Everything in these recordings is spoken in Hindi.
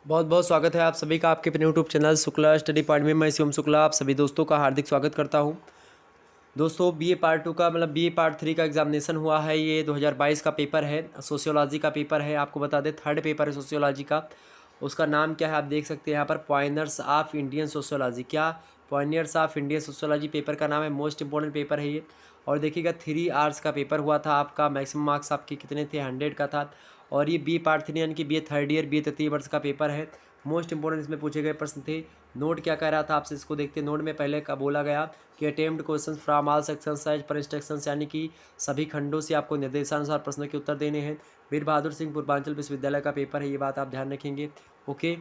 बहुत बहुत स्वागत है आप सभी का आपके अपने YouTube channel Shukla study point में। मैं शिवम शुक्ला आप सभी दोस्तों का हार्दिक स्वागत करता हूं। दोस्तों बीए पार्ट 2 का बीए पार्ट 3 का एग्जामिनेशन हुआ है। ये 2022 का पेपर है, सोशियोलॉजी का पेपर है। आपको बता दें थर्ड पेपर है सोशियोलॉजी का। उसका नाम क्या है आप देख सकते हैं यहाँ पर, पॉइनर्स ऑफ इंडियन सोशियोलॉजी। क्या पॉइनर्स ऑफ इंडियन सोशियोलॉजी पेपर का नाम है। मोस्ट इंपॉर्टेंट पेपर है ये। और देखिएगा 3 आवर्स का पेपर हुआ था आपका। मैक्सिमम मार्क्स आपके कितने थे, 100 का था। और ये बी पार्ट 3 यानी कि बी ए थर्ड ईयर, बी तृतीय वर्ष का पेपर है। मोस्ट इंपॉर्टेंट इसमें पूछे गए प्रश्न थे। नोट क्या कह रहा था आपसे, इसको देखते हैं। नोट में पहले का बोला गया कि attempt question from all section size पर इंस्ट्रक्शंस, यानी कि सभी खंडों से आपको निर्देशानुसार प्रश्नों के उत्तर देने हैं। वीर बहादुर सिंह पूर्वांचल विश्वविद्यालय का पेपर है, ये बात आप ध्यान रखेंगे। ओके,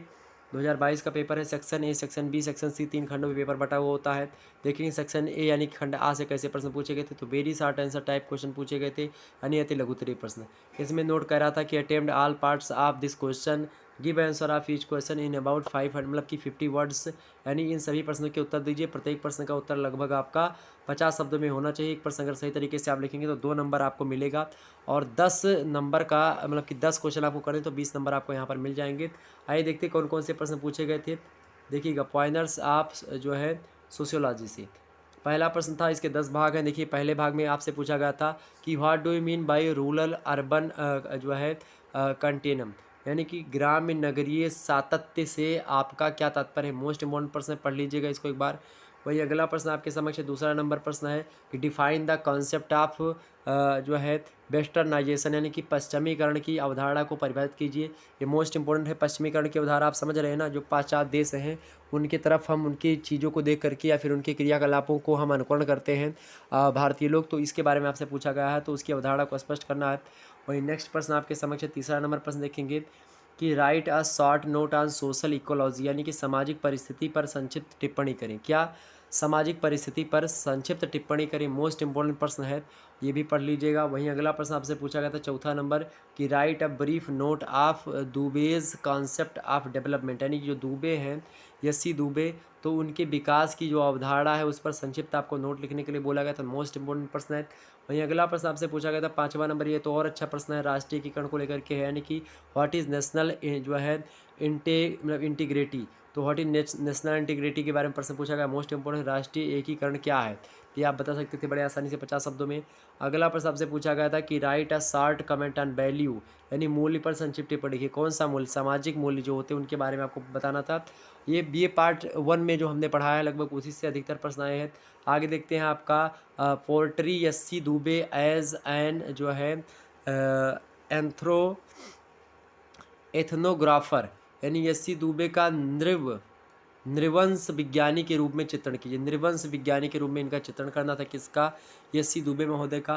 2022 का पेपर है। Section A, section B, section C, 3 खंडों में पेपर बटा हुआ होता है। देखेंगे सेक्शन ए यानी कि खंड आ से कैसे प्रश्न पूछे गए थे, तो very short answer type question पूछे गए थे, यानी अति लघुत्तरीय प्रश्न। इसमें नोट कर रहा था कि attempt all parts of this question, give answer of each question in about 500 कि 50 वर्ड्स, यानी इन सभी प्रश्नों के उत्तर दीजिए। प्रत्येक प्रश्न का उत्तर लगभग आपका 50 शब्दों में होना चाहिए। एक प्रश्न अगर सही तरीके से आप लिखेंगे तो 2 नंबर आपको मिलेगा। और 10 नंबर का कि 10 क्वेश्चन आपको करें तो 20 नंबर आपको यहाँ पर मिल जाएंगे। आइए देखते कौन कौन से प्रश्न पूछे गए थे। देखिएगा पॉइंटर्स आप जो है सोशियोलॉजी से पहला प्रश्न था। इसके 10 भाग हैं। देखिए पहले भाग में आपसे पूछा गया था कि what do you mean by rural urban जो है कंटेनम, यानी कि ग्राम्य नगरीय सातत्य से आपका क्या तात्पर्य है। मोस्ट इंपॉर्टेंट प्रश्न है, पढ़ लीजिएगा इसको एक बार। वही अगला प्रश्न आपके समक्ष है, दूसरा नंबर प्रश्न है कि डिफाइन द कॉन्सेप्ट ऑफ जो है वेस्टर्नाइजेशन, यानी कि पश्चिमीकरण की अवधारणा को परिभाषित कीजिए। ये मोस्ट इंपॉर्टेंट है। पश्चिमीकरण की अवधारणा आप समझ रहे हैं ना, जो पाश्चात्य देश हैं उनकी तरफ हम उनकी चीज़ों को देख करके या फिर उनके क्रियाकलापों को हम अनुकरण करते हैं भारतीय लोग, तो इसके बारे में आपसे पूछा गया है, तो उसकी अवधारणा को स्पष्ट करना है। वही नेक्स्ट प्रश्न आपके समक्ष है, तीसरा नंबर प्रश्न देखेंगे कि write a short note on social ecology, यानी कि सामाजिक परिस्थिति पर संक्षिप्त टिप्पणी करें। क्या सामाजिक परिस्थिति पर संक्षिप्त टिप्पणी करें, मोस्ट इंपॉर्टेंट प्रश्न है, ये भी पढ़ लीजिएगा। वहीं अगला प्रश्न आपसे पूछा गया था चौथा नंबर कि write a brief note of Dube's concept of development, यानी कि जो दुबे हैं यस्सी दुबे, तो उनके विकास की जो अवधारणा है उस पर संक्षिप्त आपको नोट लिखने के लिए बोला गया था। मोस्ट इंपॉर्टेंट प्रश्न है। वहीं अगला प्रश्न आपसे पूछा गया था पाँचवा नंबर, ये तो और अच्छा प्रश्न है, राष्ट्रीय एकीकरण को लेकर के है, यानी कि व्हाट इज़ नेशनल जो है इंटीग्रिटी, तो व्हाट इज नेशनल इंटीग्रिटी के बारे में प्रश्न पूछा गया। मोस्ट इंपॉर्टेंट, राष्ट्रीय एकीकरण क्या है, ये आप बता सकते थे बड़े आसानी से 50 शब्दों में। अगला प्रश्न आपसे पूछा गया था कि write a short comment on value, यानी मूल्य पर संक्षिप्त टिप्पणी लिखिए। कौन सा मूल्य, सामाजिक मूल्य जो होते हैं उनके बारे में आपको बताना था। ये बी ए पार्ट 1 में जो हमने पढ़ा है लगभग उसी से अधिकतर प्रश्न आए हैं। आगे देखते हैं आपका poultry S C Dube as an जो है एंथ्रो एथनोग्राफर, यानी यस्सी दुबे का नृवंश विज्ञानी के रूप में चित्रण कीजिए। नृवंश विज्ञानी के रूप में इनका चित्रण करना था, किसका, यस्सी दुबे महोदय का।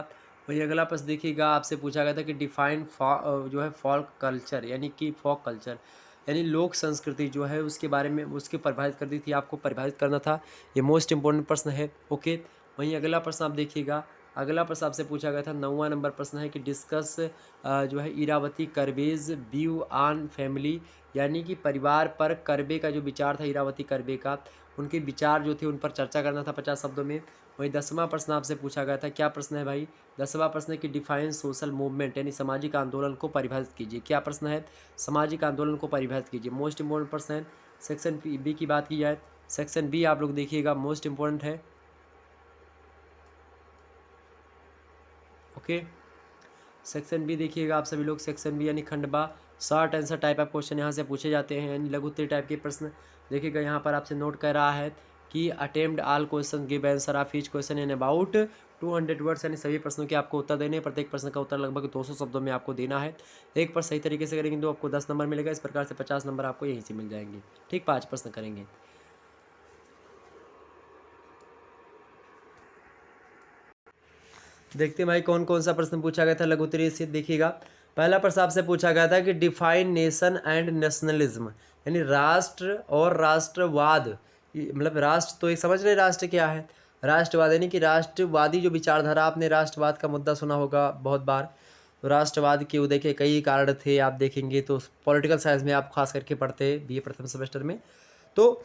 वही अगला प्रश्न देखिएगा, आपसे पूछा गया था कि डिफाइन जो है फॉल्क कल्चर, यानी कि फोक कल्चर, यानी लोक संस्कृति जो है उसके बारे में उसकी परिभाषित कर दी थी, आपको परिभाषित करना था। ये मोस्ट इंपॉर्टेंट प्रश्न है। ओके, वहीं अगला प्रश्न आप देखिएगा, अगला प्रश्न आपसे पूछा गया था 9वां नंबर प्रश्न है कि डिस्कस जो है इरावती करवेज व्यू ऑन फैमिली, यानी कि परिवार पर करबे का जो विचार था, इरावती करबे का, उनके विचार जो थे उन पर चर्चा करना था 50 शब्दों में। वही 10वां प्रश्न आपसे पूछा गया था, क्या प्रश्न है भाई, 10वां प्रश्न है कि डिफाइन सोशल मूवमेंट, यानी सामाजिक आंदोलन को परिभाषित कीजिए। क्या प्रश्न है, सामाजिक आंदोलन को परिभाषित कीजिए। मोस्ट इंपॉर्टेंट प्रश्न है। सेक्शन बी की बात की जाए, सेक्शन बी आप लोग देखिएगा मोस्ट इंपॉर्टेंट है। ओके, सेक्शन बी देखिएगा आप सभी लोग, सेक्शन बी यानी खंड बा, short answer type of question यहाँ से पूछे जाते हैं, यानी लघु उत्तरीय टाइप के प्रश्न। देखिएगा यहाँ पर आपसे नोट कर रहा है कि attempt all question, give answer of each question in about 200 words, यानी सभी प्रश्नों के आपको उत्तर देने हैं। प्रत्येक प्रश्न का उत्तर लगभग 200 शब्दों में आपको देना है। एक पर सही तरीके से करेंगे तो आपको 10 नंबर मिलेगा। इस प्रकार से 50 नंबर आपको यहीं से मिल जाएंगे। ठीक, 5 प्रश्न करेंगे। देखते हैं भाई कौन कौन सा प्रश्न पूछा गया था लघु उत्तरीय से। देखिएगा पहला प्रश्न आपसे पूछा गया था कि डिफाइन नेशन एंड नेशनलिज्म, यानी राष्ट्र और राष्ट्रवाद। राष्ट्र तो एक समझ रहे राष्ट्र क्या है, राष्ट्रवाद यानी कि राष्ट्रवादी जो विचारधारा, आपने राष्ट्रवाद का मुद्दा सुना होगा बहुत बार। तो राष्ट्रवाद के उदय के कई कारण थे, आप देखेंगे तो पॉलिटिकल साइंस में आप खास करके पढ़ते हैं बीए प्रथम सेमेस्टर में। तो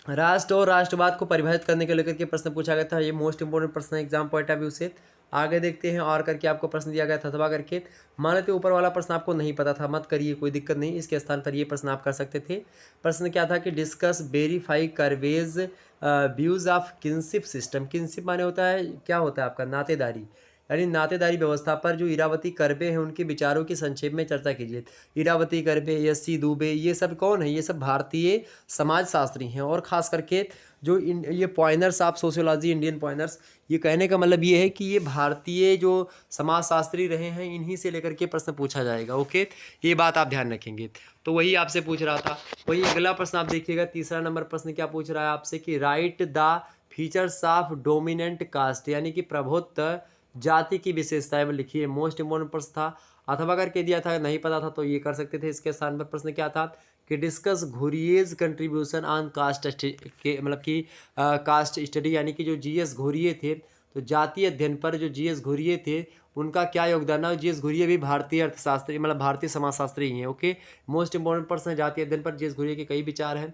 राष्ट्र और राष्ट्रवाद को परिभाषित करने के लेकर के प्रश्न पूछा गया था। ये मोस्ट इंपोर्टेंट प्रश्न है एग्जाम पॉइंट ऑफ व्यू से। आगे देखते हैं और करके आपको प्रश्न दिया गया था अथवा करके। मान लेते ऊपर वाला प्रश्न आपको नहीं पता था, मत करिए, कोई दिक्कत नहीं, इसके स्थान पर ये प्रश्न आप कर सकते थे। प्रश्न क्या था कि discuss verify Karve's views of kinship system. Kinship माने होता है, क्या होता है आपका, नातेदारी, यानी नातेदारी व्यवस्था पर जो इरावती कर्वे हैं उनके विचारों की संक्षेप में चर्चा कीजिए। Iravati curve, SC. दुबे, ये सब कौन है, ये सब भारतीय समाजशास्त्री हैं। और ख़ास करके जो ये पॉइनर्स ऑफ सोशियोलॉजी, इंडियन पॉइनर्स, ये कहने का मतलब ये है कि ये भारतीय जो समाजशास्त्री रहे हैं इन्हीं से लेकर के प्रश्न पूछा जाएगा। ओके, ये बात आप ध्यान रखेंगे। तो वही आपसे पूछ रहा था। वही अगला प्रश्न आप देखिएगा, तीसरा नंबर प्रश्न क्या पूछ रहा है आपसे कि right the features of dominant caste, यानी कि प्रभुत्व जाति की विशेषताएं लिखिए। मोस्ट इंपॉर्टेंट प्रश्न था, अथवा करके दिया था, नहीं पता था तो ये कर सकते थे। इसके स्थान पर प्रश्न क्या था कि डिस्कस घुरियेज कंट्रीब्यूशन ऑन कास्ट के, मतलब कि कास्ट स्टडी, यानी कि जो जीएस घुरिये थे, तो जातीय अध्ययन पर जो जीएस घुरिये थे उनका क्या योगदान है। जीएस घुरिये भी भारतीय अर्थशास्त्री, मतलब भारतीय समाजशास्त्री ही हैं। ओके, मोस्ट इंपॉर्टेंट प्रश्न है जातीय अध्ययन पर जीएस घुरिये के कई विचार हैं।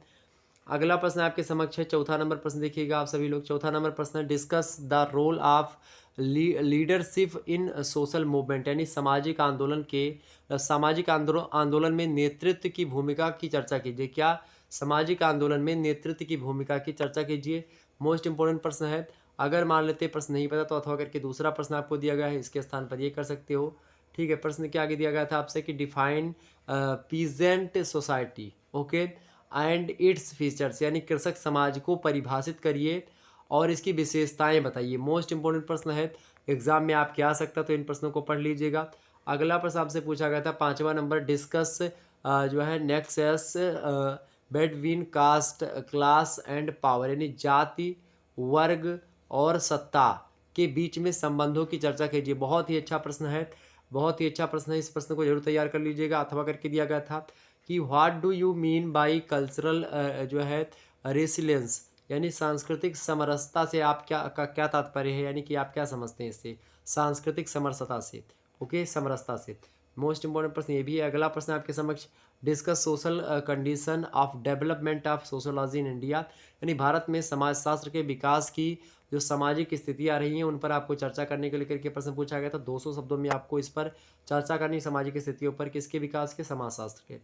अगला प्रश्न आपके समक्ष है, चौथा नंबर प्रश्न देखिएगा आप सभी लोग। चौथा नंबर प्रश्न है discuss the role of leadership in social movement, यानी सामाजिक आंदोलन के, सामाजिक आंदोलन में नेतृत्व की भूमिका की चर्चा कीजिए। क्या, सामाजिक आंदोलन में नेतृत्व की भूमिका की चर्चा कीजिए। मोस्ट इंपॉर्टेंट प्रश्न है। अगर मान लेते प्रश्न नहीं पता तो अथवा करके दूसरा प्रश्न आपको दिया गया है, इसके स्थान पर ये कर सकते हो। ठीक है, प्रश्न क्या आगे दिया गया था आपसे कि define peasant society, okay, and its features, यानी कृषक समाज को परिभाषित करिए और इसकी विशेषताएं बताइए। मोस्ट इंपॉर्टेंट प्रश्न है, एग्जाम में आपके आ सकता, तो इन प्रश्नों को पढ़ लीजिएगा। अगला प्रश्न आपसे पूछा गया था 5वां नंबर, डिस्कस जो है nexus between caste, class and power, यानी जाति, वर्ग और सत्ता के बीच में संबंधों की चर्चा कीजिए। बहुत ही अच्छा प्रश्न है, बहुत ही अच्छा प्रश्न है, इस प्रश्न को जरूर तैयार कर लीजिएगा। अथवा करके दिया गया था कि what do you mean by cultural जो है रेसिलेंस, यानी सांस्कृतिक समरसता से आप क्या तात्पर्य है, यानी कि आप क्या समझते हैं इससे, सांस्कृतिक समरसता से, ओके, समरसता से। मोस्ट इंपॉर्टेंट प्रश्न ये भी है। अगला प्रश्न आपके समक्ष, discuss social condition of development of sociology in India, यानी भारत में समाजशास्त्र के विकास की जो सामाजिक स्थिति आ रही हैं उन पर आपको चर्चा करने के लेकर के प्रश्न पूछा गया था। 200 शब्दों में आपको इस पर चर्चा करनी, सामाजिक स्थितियों पर, किसके विकास के, समाजशास्त्र के।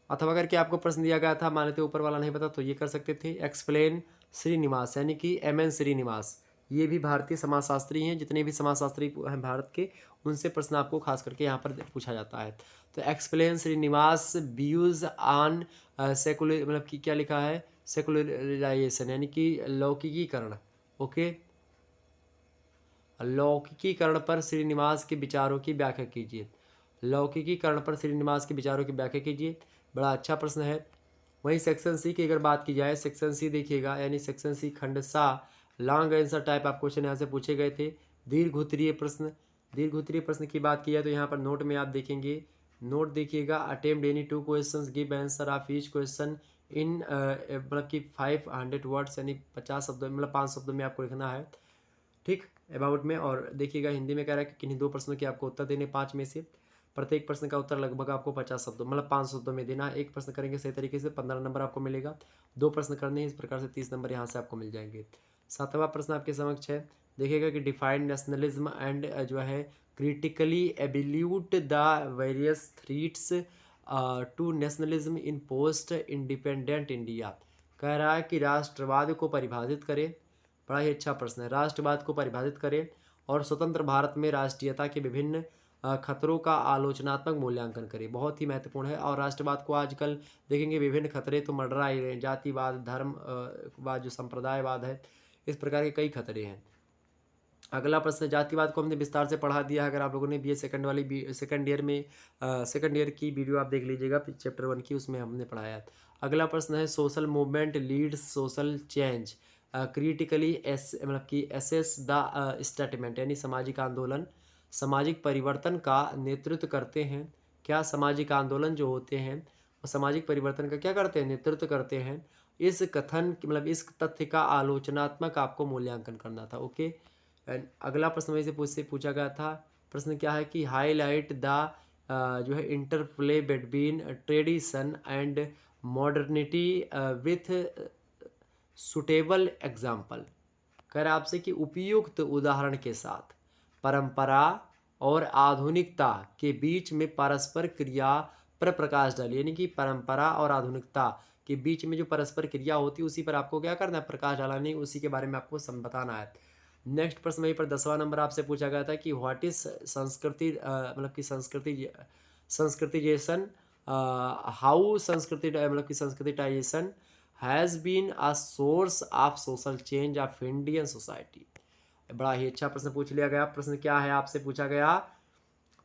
अथवा करके आपको प्रश्न दिया गया था, मान लेते ऊपर वाला नहीं पता तो ये कर सकते थे। एक्सप्लेन श्रीनिवास, यानी कि एम.एन. श्रीनिवास, ये भी भारतीय समाजशास्त्री हैं। जितने भी समाजशास्त्री हैं भारत के, उनसे प्रश्न आपको खास करके यहाँ पर पूछा जाता है। तो explain Srinivas views on secular, मतलब कि क्या लिखा है, सेकुलराइजेशन, यानी कि लौकिकीकरण, ओके, लौकिकीकरण पर श्रीनिवास के विचारों की व्याख्या कीजिए। लौकिकीकरण पर श्रीनिवास के विचारों की व्याख्या कीजिए, बड़ा अच्छा प्रश्न है। वहीं सेक्शन सी की अगर बात की जाए, सेक्शन सी देखिएगा, यानी सेक्शन सी खंड सा, लॉन्ग आंसर टाइप आप क्वेश्चन यहाँ से पूछे गए थे। दीर्घ उत्तरीय प्रश्न, दीर्घ उत्तरीय प्रश्न की बात की जाए तो यहाँ पर नोट में आप देखेंगे, नोट देखिएगा, attempt any 2 questions, give answer of each question in मतलब कि 500 वर्ड्स, यानी 50 शब्दों, मतलब 5 शब्दों में आपको लिखना है। ठीक, अबाउट में। और देखिएगा हिंदी में कह रहा है कि किन्हीं 2 प्रश्नों के आपको उत्तर देने 5 में से, प्रत्येक प्रश्न का उत्तर लगभग आपको 50 शब्दों, मतलब 5 शब्दों में देना। एक प्रश्न करेंगे सही तरीके से 15 नंबर आपको मिलेगा, 2 प्रश्न करने हैं, इस प्रकार से 30 नंबर यहाँ से आपको मिल जाएंगे। 7वां प्रश्न आपके समक्ष है, देखिएगा कि डिफाइन नेशनलिज्म एंड जो है critically evaluate the various threats to nationalism in post independent India. कह रहा है कि राष्ट्रवाद को परिभाषित करें, बड़ा ही अच्छा प्रश्न है। राष्ट्रवाद को परिभाषित करें और स्वतंत्र भारत में राष्ट्रीयता के विभिन्न खतरों का आलोचनात्मक मूल्यांकन करें, बहुत ही महत्वपूर्ण है। और राष्ट्रवाद को आजकल देखेंगे विभिन्न खतरे तो मंडरा ही रहे हैं, जातिवाद, धर्मवाद, जो संप्रदायवाद है, इस प्रकार के कई खतरे हैं। अगला प्रश्न, जातिवाद को हमने विस्तार से पढ़ा दिया है, अगर आप लोगों ने बीए सेकंड ईयर में सेकंड ईयर की वीडियो आप देख लीजिएगा, चैप्टर 1 की, उसमें हमने पढ़ाया। अगला प्रश्न है social movement leads social change critically मतलब कि एसेस द स्टेटमेंट, यानी सामाजिक आंदोलन सामाजिक परिवर्तन का नेतृत्व करते हैं। क्या सामाजिक आंदोलन जो होते हैं वो सामाजिक परिवर्तन का क्या करते हैं, नेतृत्व करते हैं। इस कथन मतलब इस तथ्य का आलोचनात्मक आपको मूल्यांकन करना था, ओके। एंड अगला प्रश्न वही से पूछा गया था, प्रश्न क्या है कि हाईलाइट द जो है interplay between tradition and modernity with suitable example. कह रहा आपसे कि उपयुक्त उदाहरण के साथ परंपरा और आधुनिकता के बीच में परस्पर क्रिया पर प्रकाश डालिए। यानी कि परंपरा और आधुनिकता के बीच में जो परस्पर क्रिया होती है उसी पर आपको क्या करना है, प्रकाश डालना, नहीं उसी के बारे में आपको बताना है। नेक्स्ट प्रश्न वहीं पर 10वां नंबर आपसे पूछा गया था कि व्हाट इज संस्कृति, मतलब कि संस्कृतिजेशन, हाउ संस्कृति मतलब कि Sanskritization has been a source of social change of Indian society. बड़ा ही अच्छा प्रश्न पूछ लिया गया। प्रश्न क्या है आपसे पूछा गया,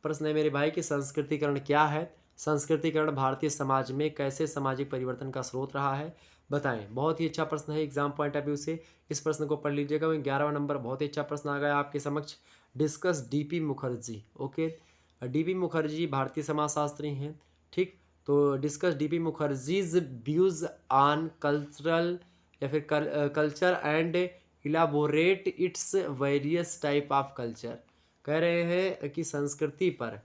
प्रश्न है मेरे भाई कि संस्कृतिकरण क्या है, संस्कृतिकरण भारतीय समाज में कैसे सामाजिक परिवर्तन का स्रोत रहा है, बताएं। बहुत ही अच्छा प्रश्न है एग्जाम पॉइंट ऑफ व्यू से, इस प्रश्न को पढ़ लीजिएगा। 11वां नंबर बहुत ही अच्छा प्रश्न आ गया आपके समक्ष। Discuss DP Mukherjee. Okay, DP Mukherjee भारतीय समाजशास्त्री हैं, ठीक। तो discuss DP Mukherjee's views on cultural या फिर culture and elaborate its various type of culture. कह रहे हैं कि संस्कृति पर,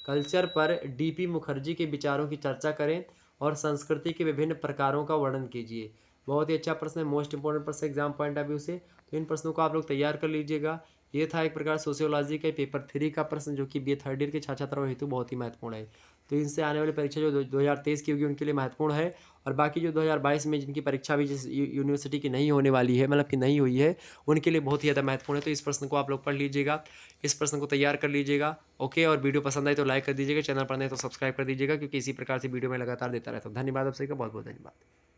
कल्चर पर डीपी मुखर्जी के विचारों की चर्चा करें और संस्कृति के विभिन्न प्रकारों का वर्णन कीजिए। बहुत ही अच्छा प्रश्न है, मोस्ट इंपॉर्टेंट प्रश्न एग्जाम पॉइंट ऑफ व्यू से। तो इन प्रश्नों को आप लोग तैयार कर लीजिएगा। ये था एक प्रकार सोशियोलॉजी के पेपर 3 का प्रश्न, जो कि बी थर्ड ईयर के छात्र छात्राओं हेतु बहुत ही महत्वपूर्ण है। तो इनसे आने वाली परीक्षा जो 2023 की होगी उनके लिए महत्वपूर्ण है। और बाकी जो 2022 में जिनकी परीक्षा भी जिस यूनिवर्सिटी की नहीं होने वाली है, मतलब कि नहीं हुई है, उनके लिए बहुत ही ज़्यादा महत्वपूर्ण है। तो इस प्रश्न को आप लोग पढ़ लीजिएगा, इस प्रश्न को तैयार कर लीजिएगा। ओके, और वीडियो पसंद आए तो लाइक कर दीजिएगा, चैनल पर नए तो सब्सक्राइब कर दीजिएगा, क्योंकि इसी प्रकार से वीडियो मैं लगातार देता रहता हूँ। धन्यवाद आप सभी का, बहुत बहुत धन्यवाद।